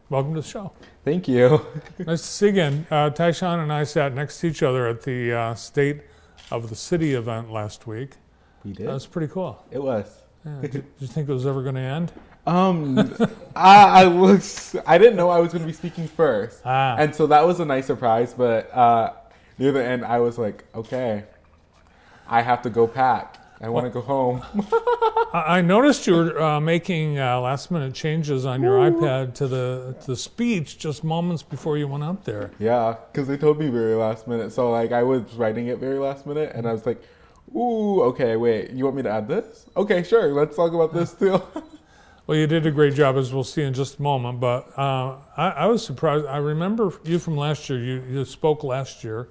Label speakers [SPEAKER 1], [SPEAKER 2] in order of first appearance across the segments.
[SPEAKER 1] Welcome to the show.
[SPEAKER 2] Thank you.
[SPEAKER 1] Nice to see you again. Tyshawn and I sat next to each other at the State of the City event last week.
[SPEAKER 2] We did?
[SPEAKER 1] That was pretty cool.
[SPEAKER 2] It was.
[SPEAKER 1] Yeah. Did you think it was ever going to end?
[SPEAKER 2] I didn't know I was going to be speaking first. And so that was a nice surprise, but near the end I was like, okay, I have to go pack. I want to go home.
[SPEAKER 1] I noticed you were making last minute changes on your iPad to the speech just moments before you went up there.
[SPEAKER 2] Yeah, because they told me very last minute. So like I was writing it very last minute and I was like, ooh, okay, wait, you want me to add this? Okay, sure, let's talk about this too.
[SPEAKER 1] Well, you did a great job, as we'll see in just a moment, but I was surprised. I remember you from last year. You spoke last year,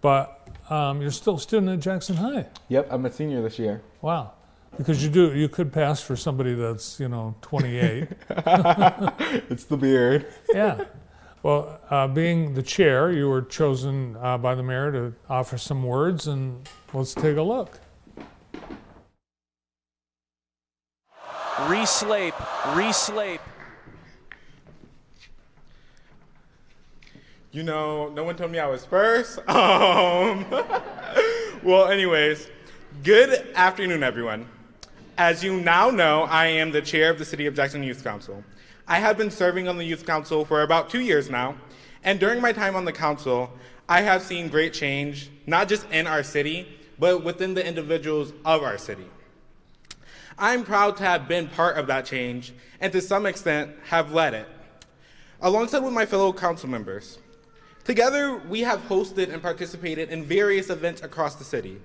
[SPEAKER 1] but you're still a student at Jackson High.
[SPEAKER 2] Yep, I'm a senior this year.
[SPEAKER 1] Wow. Because you could pass for somebody that's, 28.
[SPEAKER 2] It's the beard.
[SPEAKER 1] Yeah. Well, being the chair, you were chosen by the mayor to offer some words, and let's take a look.
[SPEAKER 3] Re-slape.
[SPEAKER 4] No one told me I was first. Well, anyways, good afternoon, everyone. As you now know, I am the chair of the City of Jackson Youth Council. I have been serving on the Youth Council for about 2 years now, and during my time on the council, I have seen great change, not just in our city, but within the individuals of our city. I'm proud to have been part of that change, and to some extent, have led it, alongside with my fellow council members. Together, we have hosted and participated in various events across the city.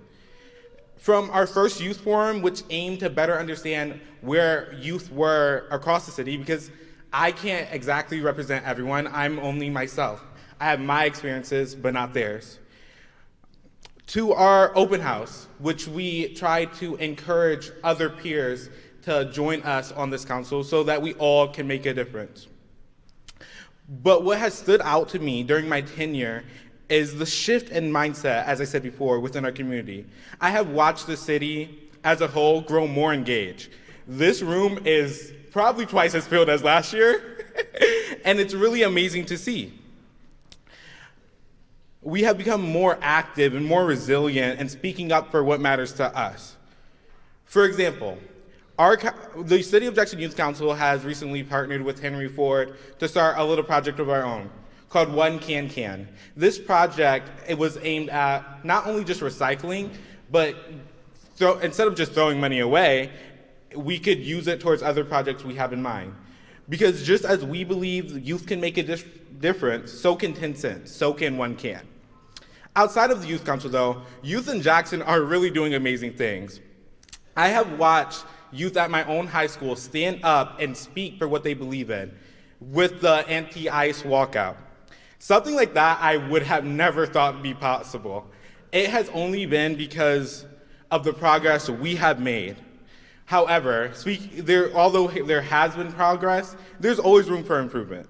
[SPEAKER 4] From our first youth forum, which aimed to better understand where youth were across the city, because I can't exactly represent everyone, I'm only myself. I have my experiences, but not theirs. To our open house, which we try to encourage other peers to join us on this council so that we all can make a difference. But what has stood out to me during my tenure is the shift in mindset, as I said before, within our community. I have watched the city as a whole grow more engaged. This room is probably twice as filled as last year, and it's really amazing to see. We have become more active and more resilient in speaking up for what matters to us. For example, the City of Jackson Youth Council has recently partnered with Henry Ford to start a little project of our own called One Can Can. This project, it was aimed at not only just recycling, but instead of just throwing money away, we could use it towards other projects we have in mind. Because just as we believe youth can make a difference, so can 10 cents, so can One Can. Outside of the Youth Council, though, youth in Jackson are really doing amazing things. I have watched youth at my own high school stand up and speak for what they believe in with the anti-ICE walkout. Something like that I would have never thought would be possible. It has only been because of the progress we have made. However, although there has been progress, there's always room for improvement.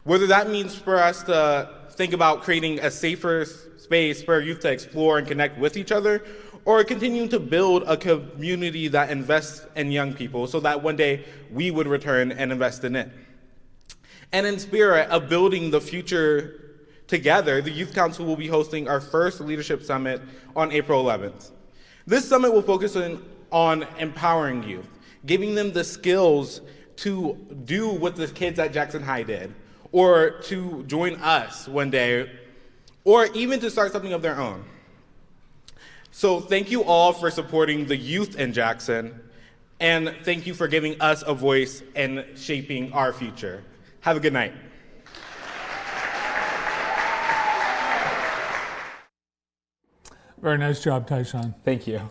[SPEAKER 4] Whether that means for us to think about creating a safer space for youth to explore and connect with each other, or continuing to build a community that invests in young people so that one day we would return and invest in it. And in spirit of building the future together, the Youth Council will be hosting our first Leadership Summit on April 11th. This summit will focus on empowering youth, giving them the skills to do what the kids at Jackson High did, or to join us one day, or even to start something of their own. So thank you all for supporting the youth in Jackson, and thank you for giving us a voice and shaping our future. Have a good night.
[SPEAKER 1] Very nice job, Tyshawn.
[SPEAKER 2] Thank you.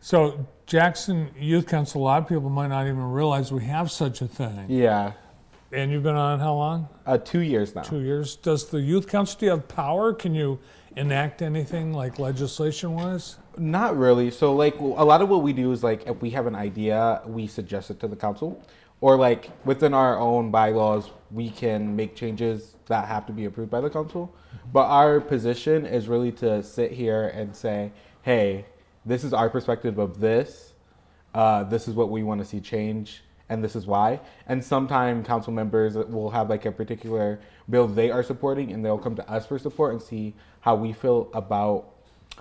[SPEAKER 1] So Jackson Youth Council, a lot of people might not even realize we have such a thing.
[SPEAKER 2] Yeah.
[SPEAKER 1] And you've been on how long?
[SPEAKER 2] 2 years now.
[SPEAKER 1] 2 years. Does the Youth Council, do you have power? Can you enact anything like legislation-wise?
[SPEAKER 2] Not really. So like a lot of what we do is like if we have an idea, we suggest it to the council. Or like within our own bylaws, we can make changes that have to be approved by the council. But our position is really to sit here and say, hey, this is our perspective of this. This is what we want to see change. and this is why. And sometimes council members will have like a particular bill they are supporting, and they'll come to us for support and see how we feel about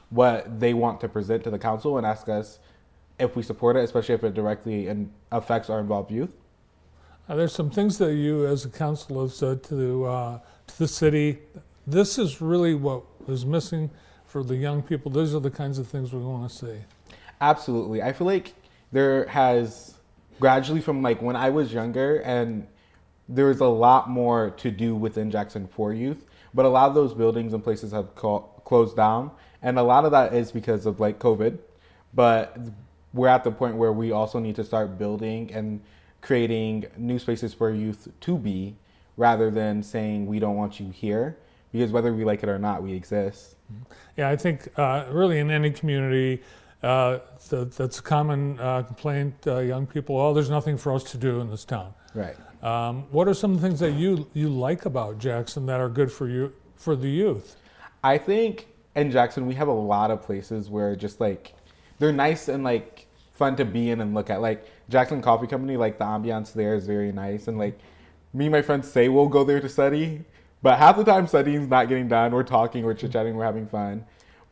[SPEAKER 2] what they want to present to the council and ask us if we support it, especially if it directly affects our involved youth.
[SPEAKER 1] There's some things that you, as a council, have said to the city. This is really what is missing for the young people. These are the kinds of things we want to see.
[SPEAKER 2] Absolutely. I feel like there has gradually, from like when I was younger, and there was a lot more to do within Jackson for youth, but a lot of those buildings and places have closed down. And a lot of that is because of like COVID. But we're at the point where we also need to start building and creating new spaces for youth to be, rather than saying we don't want you here, because whether we like it or not, we exist.
[SPEAKER 1] Yeah, I think really in any community, that's a common complaint. Young people, oh, there's nothing for us to do in this town.
[SPEAKER 2] Right.
[SPEAKER 1] What are some of the things that you like about Jackson that are good for you, for the youth?
[SPEAKER 2] I think in Jackson we have a lot of places where just like they're nice and like fun to be in and look at. Like Jackson Coffee Company, like the ambiance there is very nice, and like me and my friends say we'll go there to study, but half the time studying's not getting done. We're talking, we're chit-chatting, we're having fun.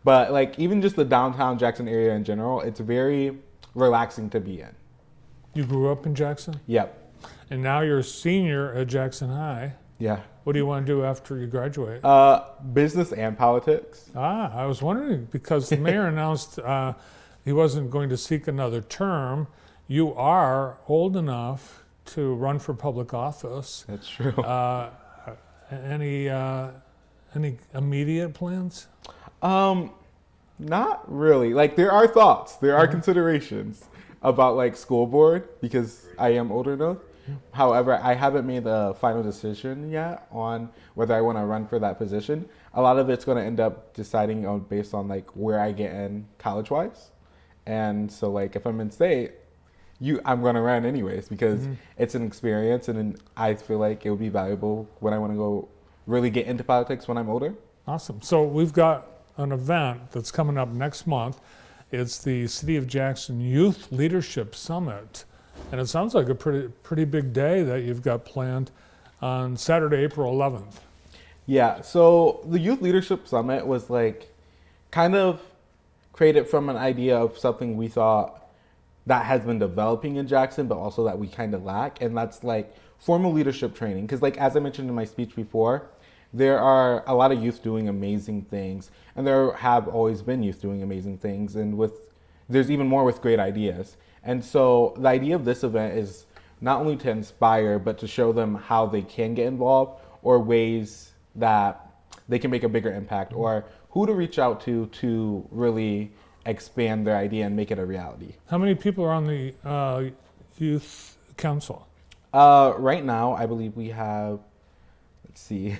[SPEAKER 2] But like even just the downtown Jackson area in general, it's very relaxing to be in.
[SPEAKER 1] You grew up in Jackson,
[SPEAKER 2] Yep.
[SPEAKER 1] and now you're a senior at Jackson High.
[SPEAKER 2] Yeah.
[SPEAKER 1] What do you want to do after you graduate?
[SPEAKER 2] Business and politics.
[SPEAKER 1] I was wondering, because the mayor announced he wasn't going to seek another term. You are old enough to run for public office.
[SPEAKER 2] That's true.
[SPEAKER 1] Any immediate plans?
[SPEAKER 2] Not really. Like there are thoughts, there are considerations about like school board, because I am older enough. However, I haven't made the final decision yet on whether I want to run for that position. A lot of it's going to end up deciding on based on like where I get in college-wise. And so like if I'm in state, I'm going to run anyways, because it's an experience, and I feel like it would be valuable when I want to go really get into politics when I'm older.
[SPEAKER 1] Awesome. So we've got an event that's coming up next month. It's the City of Jackson Youth Leadership Summit. And it sounds like a pretty big day that you've got planned on Saturday, April 11th.
[SPEAKER 2] Yeah, so the Youth Leadership Summit was like kind of created from an idea of something we thought that has been developing in Jackson, but also that we kind of lack. And that's like formal leadership training. Because like, as I mentioned in my speech before, there are a lot of youth doing amazing things. And there have always been youth doing amazing things. And there's even more with great ideas. And so the idea of this event is not only to inspire, but to show them how they can get involved, or ways that they can make a bigger impact, or who to reach out to really expand their idea and make it a reality.
[SPEAKER 1] How many people are on the youth council?
[SPEAKER 2] Right now, I believe we have, let's see,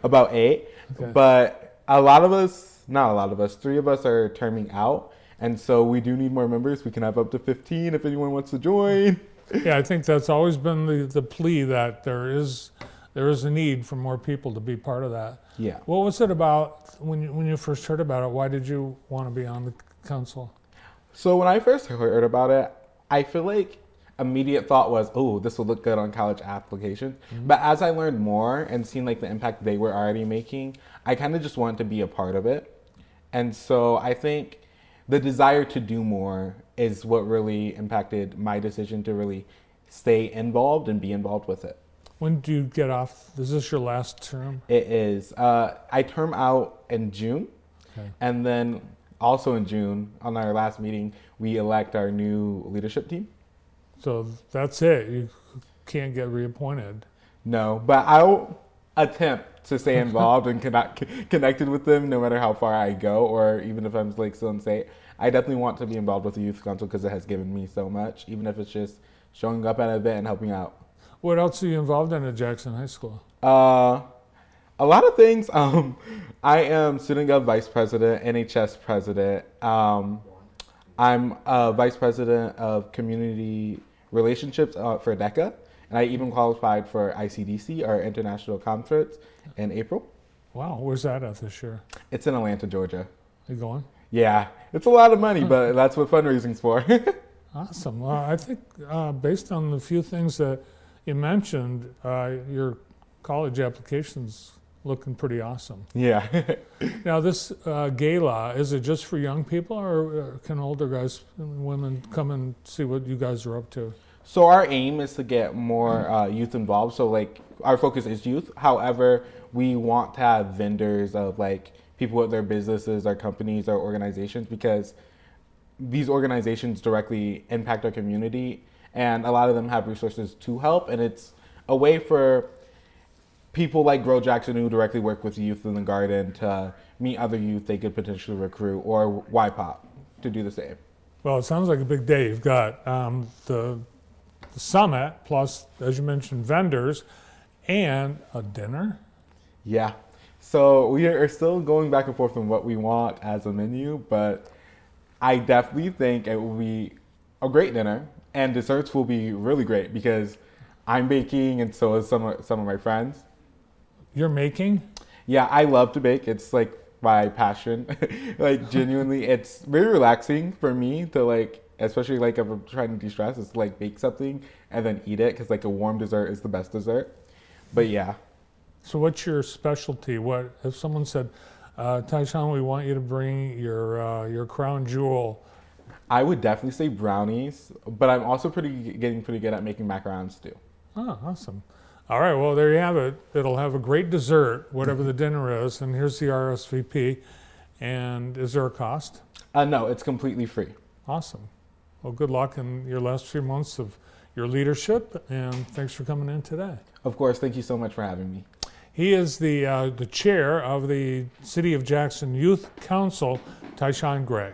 [SPEAKER 2] about 8.
[SPEAKER 1] Okay.
[SPEAKER 2] But not a lot of us, 3 of us are terming out. And so we do need more members. We can have up to 15 if anyone wants to join.
[SPEAKER 1] Yeah, I think that's always been the plea, that there is a need for more people to be part of that.
[SPEAKER 2] Yeah.
[SPEAKER 1] What was it about when you first heard about it? Why did you want to be on the council?
[SPEAKER 2] So when I first heard about it, I feel like immediate thought was, oh, this will look good on college applications. But as I learned more and seen like the impact they were already making, I kind of just wanted to be a part of it. And so I think the desire to do more is what really impacted my decision to really stay involved and be involved with it.
[SPEAKER 1] When do you get off? Is this your last term?
[SPEAKER 2] It is. I term out in June.
[SPEAKER 1] Okay.
[SPEAKER 2] And then also in June, on our last meeting, we elect our new leadership team.
[SPEAKER 1] So that's it. You can't get reappointed.
[SPEAKER 2] No, but I'll attempt to stay involved and connected with them no matter how far I go, or even if I'm like still in state. I definitely want to be involved with the youth council because it has given me so much, even if it's just showing up at an event and helping out.
[SPEAKER 1] What else are you involved in at Jackson High School?
[SPEAKER 2] A lot of things. I am student gov vice president, NHS president. I'm a vice president of community relationships for DECA, and I even qualified for ICDC, our international conference, in April.
[SPEAKER 1] Wow, where's that at this year?
[SPEAKER 2] It's in Atlanta, Georgia.
[SPEAKER 1] You going?
[SPEAKER 2] Yeah, it's a lot of money, but that's what fundraising's for.
[SPEAKER 1] Awesome. Well, I think based on the few things that you mentioned, your college application's looking pretty awesome.
[SPEAKER 2] Yeah.
[SPEAKER 1] Now, this gala, is it just for young people, or can older guys and women come and see what you guys are up to?
[SPEAKER 2] So our aim is to get more youth involved. So like our focus is youth. However, we want to have vendors of like people with their businesses, our companies, our organizations, because these organizations directly impact our community, and a lot of them have resources to help. And it's a way for people like Grow Jackson, who directly work with youth in the garden, to meet other youth they could potentially recruit, or YPOP to do the same.
[SPEAKER 1] Well, it sounds like a big day. You've got the summit, plus, as you mentioned, vendors, and a dinner.
[SPEAKER 2] Yeah. So we are still going back and forth on what we want as a menu, but I definitely think it will be a great dinner, and desserts will be really great because I'm baking, and so is some of my friends.
[SPEAKER 1] You're making?
[SPEAKER 2] Yeah, I love to bake. It's like my passion. Like genuinely, it's very relaxing for me to like, especially like if I'm trying to de-stress, is to like bake something and then eat it, because like a warm dessert is the best dessert. But yeah.
[SPEAKER 1] So what's your specialty? What if someone said, Tyshawn, we want you to bring your crown jewel?
[SPEAKER 2] I would definitely say brownies, but I'm also getting pretty good at making macarons too.
[SPEAKER 1] Oh, awesome. All right, well, there you have it. It'll have a great dessert, whatever the dinner is, and here's the RSVP. And is there a cost?
[SPEAKER 2] No, it's completely free.
[SPEAKER 1] Awesome. Well, good luck in your last few months of your leadership, and thanks for coming in today.
[SPEAKER 2] Of course, thank you so much for having me.
[SPEAKER 1] He is the chair of the City of Jackson Youth Council, Tyshawn Gray.